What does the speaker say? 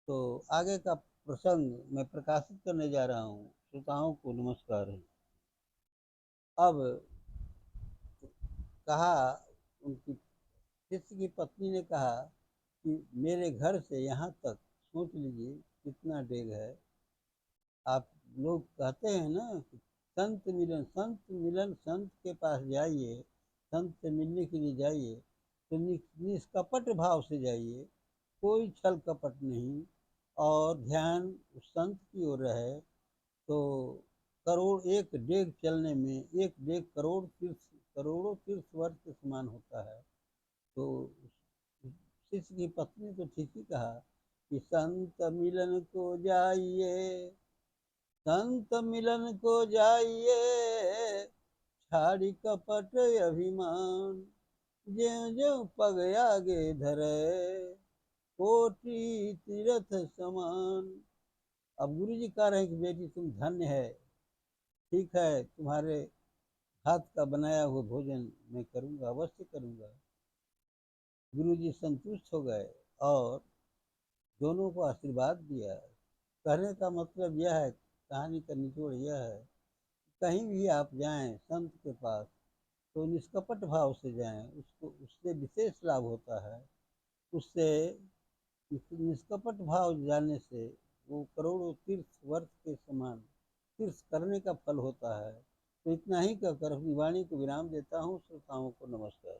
तो आगे का प्रसंग मैं प्रकाशित करने जा रहा हूँ। श्रोताओं को नमस्कार है। अब कहा, उनकी शिष्य की पत्नी ने कहा कि मेरे घर से यहाँ तक सोच लीजिए कितना डेग है। आप लोग कहते हैं ना कि संत के पास जाइए, संत से मिलने के लिए जाइए तो निष्कपट भाव से जाइए, कोई छल कपट नहीं, और ध्यान उस संत की ओर रहे तो करोड़ एक डेग चलने में एक डेग करोड़ों तीर्थ वर्ष के समान होता है। तो शिष्य की पत्नी तो ठीक ही कहा कि संत मिलन को जाइए, संत मिलन को जाइए, छाड़ी कपट अभिमान, ज्यों ज्यों पग आगे धरे, कोटि तीरथ समान। अब गुरु जी कह रहे हैं कि बेटी तुम धन्य है, ठीक है, तुम्हारे हाथ का बनाया हुआ भोजन मैं करूँगा, अवश्य करूँगा। गुरु जी संतुष्ट हो गए और दोनों को आशीर्वाद दिया। कहने का मतलब यह है, कहानी का निचोड़ यह है, कहीं भी आप जाएं संत के पास तो निष्कपट भाव से जाएं, उसको उससे विशेष लाभ होता है। उससे निष्कपट भाव जाने से वो करोड़ों तीर्थ वर्ष के समान तीर्थ करने का फल होता है। तो इतना ही कहकर अपनी वाणी को विराम देता हूँ। श्रोताओं को नमस्कार।